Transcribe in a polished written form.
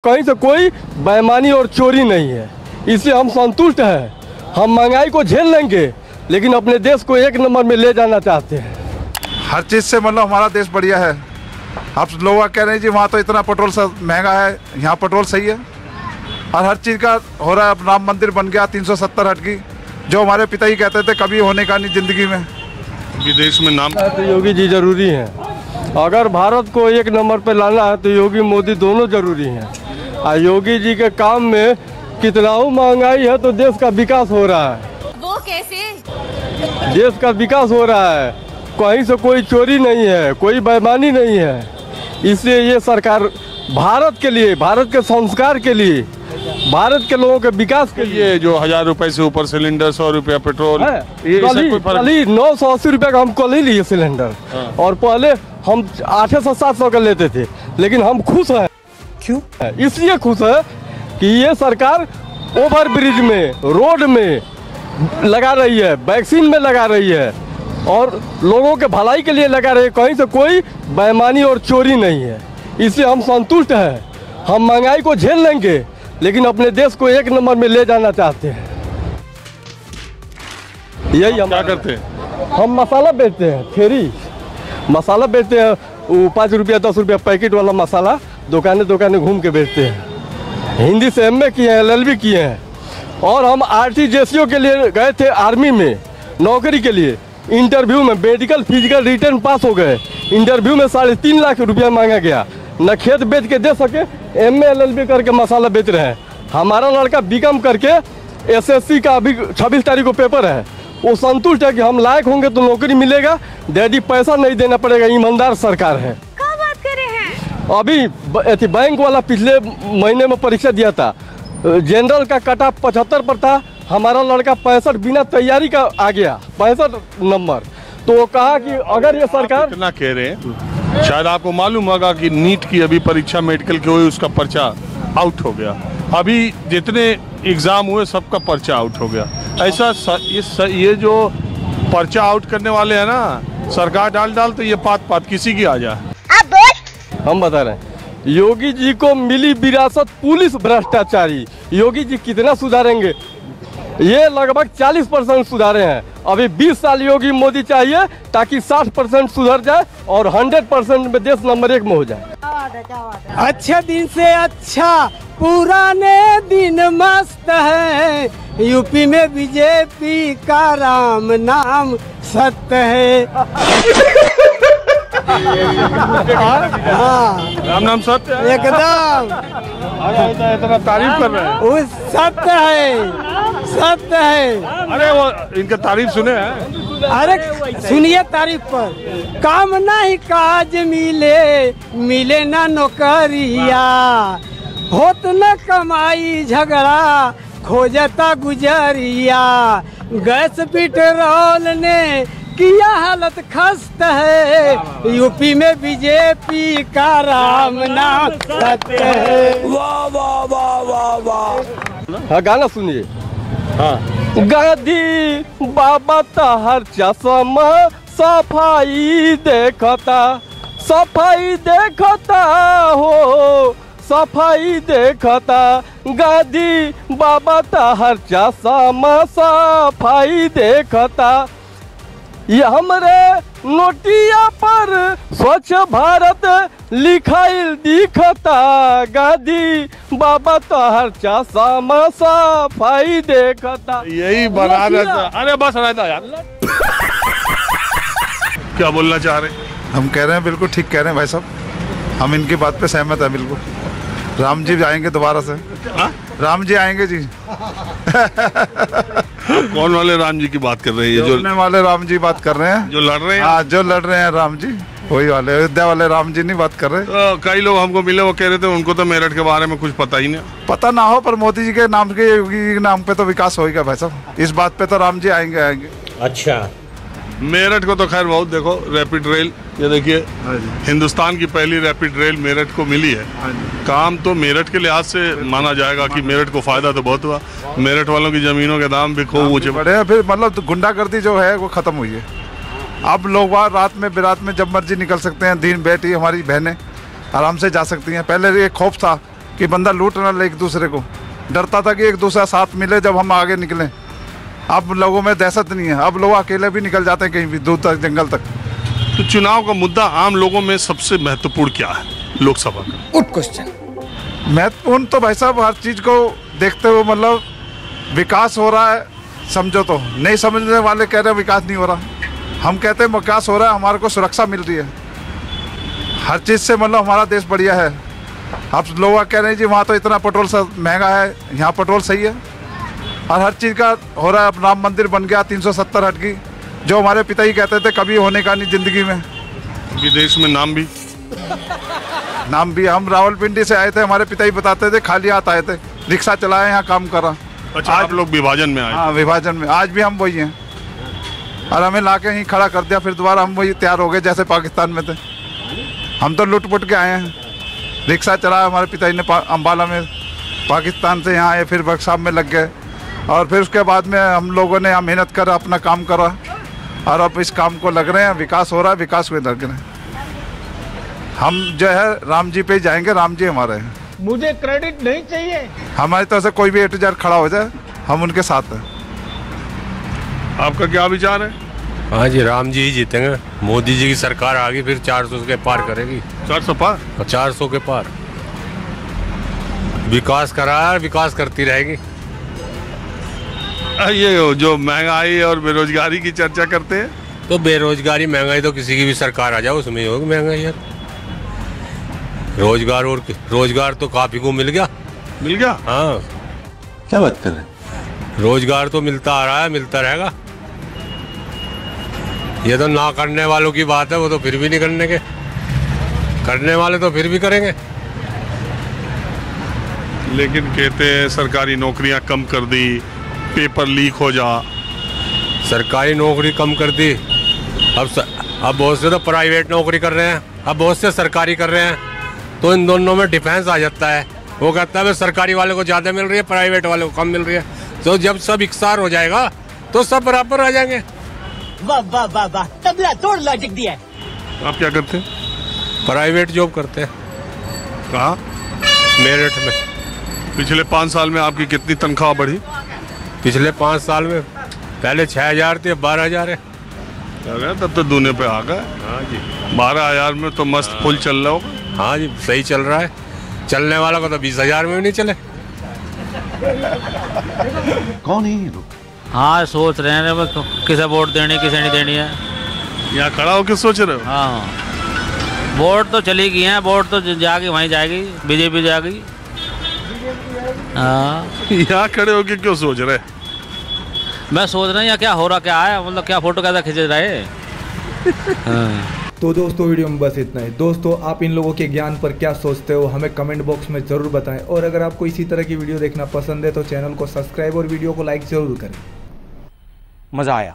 कहीं से कोई बेईमानी और चोरी नहीं है, इससे हम संतुष्ट हैं। हम महंगाई को झेल लेंगे, लेकिन अपने देश को एक नंबर में ले जाना चाहते हैं। हर चीज़ से मतलब हमारा देश बढ़िया है। आप लोग कह रहे हैं जी वहाँ तो इतना पेट्रोल महंगा है, यहाँ पेट्रोल सही है और हर चीज़ का हो रहा है। अब राम मंदिर बन गया 370 हट की, जो हमारे पिता ही कहते थे कभी होने का नहीं ज़िंदगी में। विदेश में नाम तो योगी जी जरूरी हैं। अगर भारत को एक नंबर पे लाना है तो योगी मोदी दोनों जरूरी हैं। और योगी जी के काम में कितना महंगाई है तो देश का विकास हो रहा है। वो कैसे? देश का विकास हो रहा है, कहीं से कोई चोरी नहीं है, कोई बेईमानी नहीं है। इसलिए ये सरकार भारत के लिए, भारत के संस्कार के लिए, भारत के लोगों के विकास के लिए जो 1000 रुपए से ऊपर सिलेंडर, 100 रुपया पेट्रोल, ये कल 980 रुपये का हम कल ही लिए सिलेंडर। और पहले हम 800 से 700 का लेते थे, लेकिन हम खुश हैं। क्यों? इसलिए खुश है कि ये सरकार ओवर ब्रिज में, रोड में लगा रही है, वैक्सीन में लगा रही है और लोगों के भलाई के लिए लगा रही है। कहीं से कोई बेईमानी और चोरी नहीं है, इसलिए हम संतुष्ट हैं। हम महंगाई को झेल लेंगे, लेकिन अपने देश को एक नंबर में ले जाना चाहते हैं। यही हम क्या करते हैं? हम मसाला बेचते हैं, फेरी मसाला बेचते हैं। वो 5 रुपया 10 रुपया पैकेट वाला मसाला दुकानें घूम के बेचते हैं। हिंदी से MA किए हैं, LLB किए हैं। और हम RTGSO के लिए गए थे आर्मी में नौकरी के लिए। इंटरव्यू में मेडिकल फिजिकल रिटर्न पास हो गए। इंटरव्यू में 3.5 लाख रुपया मांगा गया, न खेत बेच के दे सके, MA LLB करके मसाला बेच रहे हैं। हमारा लड़का BCom करके SSC का अभी 26 तारीख को पेपर है। वो संतुष्ट है कि हम लायक होंगे तो नौकरी मिलेगा, डैडी पैसा नहीं देना पड़ेगा। ईमानदार सरकार है। क्या बात कर रहे हैं? अभी बैंक वाला पिछले महीने में परीक्षा दिया था, जनरल का कट ऑफ 75 पर था। हमारा लड़का 65 बिना तैयारी का आ गया, 65 नंबर। तो वो कहा कि अगर ये सरकार कितना कह रहे हैं, शायद आपको मालूम होगा कि नीट की अभी परीक्षा मेडिकल की हुई, उसका पर्चा आउट हो गया। अभी जितने एग्जाम हुए सबका पर्चा आउट हो गया। ऐसा ये जो पर्चा आउट करने वाले हैं ना, सरकार डाल तो ये पात किसी की आ जाए। हम बता रहे हैं, योगी जी को मिली विरासत पुलिस भ्रष्टाचारी। योगी जी कितना सुधारेंगे? ये लगभग 40% सुधारे हैं। अभी 20 साल योगी मोदी चाहिए ताकि 60% सुधर जाए और 100% में देश नंबर 1 में हो जाए। अच्छे दिन से अच्छा पुराने दिन मस्त है, यूपी में बीजेपी का राम नाम सत्य है। राम नाम सत्य है एकदम। इतना तारीफ कर रहे हैं। वो सत्य है, सत्य है। अरे वो इनके तारीफ सुने हैं? अरे सुनिए तारीफ पर। काम नहीं काज मिले ना नौकरिया, होत न कमाई झगड़ा खोजता गुजरिया। गैस पेट्रोल ने किया हालत खस्त है, यूपी में बीजेपी का राम नाम सत्य है। वाह वाह वाह वाह वाह। हाँ, गाना सुनिए। हाँ। गांधी बाबा तहर चश्मा सफाई देखता, सफाई देखता हो, सफाई देखता। गांधी बाबा तहर चश्मा सफाई देखता। ये हमरे नोटिया पर स्वच्छ भारत लिखाइल दिखता। गांधी बाबा तोहर चश्मा सफाई देखता। यही बना रहता। अरे बस रहता यार। क्या बोलना चाह रहे हैं? हम कह रहे हैं बिल्कुल ठीक कह रहे हैं भाई साहब, हम इनकी बात पे सहमत हैं बिल्कुल। राम जी आएंगे दोबारा से। राम जी आएंगे जी। कौन वाले राम जी की बात कर रहे हैं? जो वाले राम जी बात कर रहे हैं, जो लड़ रहे हैं। हाँ, जो लड़ रहे हैं राम जी, वही वाले अयोध्या वाले राम जी नहीं बात कर रहे। तो कई लोग हमको मिले, वो कह रहे थे उनको तो मेरठ के बारे में कुछ पता ही नहीं। पता ना हो, पर मोदी जी के नाम के, योगी जी के नाम पे तो विकास होगा भाई साहब। इस बात पे तो राम जी आएंगे। अच्छा, मेरठ को तो खैर बहुत देखो, रैपिड रेल, ये देखिए हिंदुस्तान की पहली रैपिड रेल मेरठ को मिली है। काम तो मेरठ के लिहाज से माना जाएगा कि मेरठ को फायदा तो बहुत हुआ। मेरठ वालों की जमीनों के दाम भी खूब ऊंचे बढ़े हैं। फिर मतलब गुंडागर्दी जो है वो खत्म हुई है। अब लोग वहाँ रात में बिरात में जब मर्जी निकल सकते हैं। दिन बेटी हमारी बहनें आराम से जा सकती हैं। पहले ये खौफ था कि बंदा लूट ना ले एक दूसरे को। डरता था कि एक दूसरा साथ मिले जब हम आगे निकलें। अब लोगों में दहशत नहीं है, अब लोग अकेले भी निकल जाते हैं कहीं भी दूर तक, जंगल तक। तो चुनाव का मुद्दा आम लोगों में सबसे महत्वपूर्ण क्या है लोकसभा का? Good question. महत्वपूर्ण तो भाई साहब हर चीज़ को देखते हुए, मतलब विकास हो रहा है समझो तो। नहीं समझने वाले कह रहे हैं विकास नहीं हो रहा, हम कहते हैं विकास हो रहा है, हमारे को सुरक्षा मिल रही है हर चीज़ से, मतलब हमारा देश बढ़िया है। आप लोग कह रहे हैं जी वहाँ तो इतना पेट्रोल महंगा है, यहाँ पेट्रोल सही है और हर चीज़ का हो रहा है। अब राम मंदिर बन गया 370 हट की, जो हमारे पिता ही कहते थे कभी होने का नहीं ज़िंदगी में। विदेश में नाम भी हम रावलपिंडी से आए थे, हमारे पिता ही बताते थे, खाली हाथ आए थे, रिक्शा चलाए, यहाँ काम करा। अच्छा, आप लोग विभाजन में आए? हाँ, विभाजन में। आज भी हम वही हैं और हमें ला के ही खड़ा कर दिया, फिर दोबारा हम वही तैयार हो गए जैसे पाकिस्तान में थे। हम तो लुट पुट के आए हैं, रिक्शा चलाया हमारे पिताजी ने अम्बाला में, पाकिस्तान से यहाँ आए, फिर वर्कशॉप में लग गए और फिर उसके बाद में हम लोगों ने यहाँ मेहनत कर अपना काम करा और अब इस काम को लग रहे हैं, विकास हो रहा है, विकास में लग रहे हैं। हम जो है राम जी पे ही जाएंगे, राम जी हमारे हैं। मुझे क्रेडिट नहीं चाहिए, हमारी तरफ से कोई भी A to Z खड़ा हो जाए हम उनके साथ हैं। आपका क्या विचार है? हाँ जी, राम जी ही जीतेंगे। मोदी जी की सरकार आ गई, फिर 400 के पार करेगी। 400 पार? 400 के पार। विकास करा है, विकास करती रहेगी। ये जो महंगाई और बेरोजगारी की चर्चा करते हैं, तो बेरोजगारी महंगाई तो किसी की भी सरकार आ जाए उसमें ही होगी महंगाई यार। रोजगार तो काफी को मिल गया। हाँ, क्या बात कर रहे हैं? रोजगार तो मिलता आ रहा है, मिलता रहेगा। ये तो ना करने वालों की बात है, वो तो फिर भी नहीं करने के, करने वाले तो फिर भी करेंगे। लेकिन कहते हैं सरकारी नौकरियां कम कर दी, पेपर लीक हो जा। सरकारी नौकरी कम कर दी, अब बहुत से तो प्राइवेट नौकरी कर रहे हैं, अब बहुत से सरकारी कर रहे हैं, तो इन दोनों में डिफरेंस आ जाता है। वो कहता है सरकारी वाले को ज़्यादा मिल रही है, प्राइवेट वाले को कम मिल रही है। तो जब सब इकसार हो जाएगा तो सब बराबर आ जाएंगे। वाह वाह वाह वाह, तबला तोड़ लॉजिक दिया है। आप क्या करते हैं? प्राइवेट जॉब करते हैं। कहाँ? मेरठ में। पिछले 5 साल में आपकी कितनी तनख्वाह बढ़ी? पिछले 5 साल में पहले 6,000 थी, अब 12,000 है। तब तो दूने पे आ गए। हाँ जी, 12,000 में तो मस्त फुल चल रहा होगा। हाँ जी, सही चल रहा है। चलने वाला को तो 20,000 में भी नहीं चले। कौन है ये लोग? हाँ, सोच रहे हैं किसे वोट देनी, किसे नहीं देनी है। यहाँ खड़ा होकर सोच रहे हो? हाँ, वोट तो चली गई है, वोट तो जाके वहीं जाएगी, बीजेपी जाएगी। हाँ, यहाँ खड़े होकर क्यों सोच रहे? मैं सोच रहा हूँ यहाँ क्या हो रहा, क्या है, मतलब क्या फोटो कैसा खींच रहे। हाँ। तो दोस्तों वीडियो में बस इतना ही। दोस्तों आप इन लोगों के ज्ञान पर क्या सोचते हो हमें कमेंट बॉक्स में ज़रूर बताएं, और अगर आपको इसी तरह की वीडियो देखना पसंद है तो चैनल को सब्सक्राइब और वीडियो को लाइक ज़रूर करें। मज़ा आया।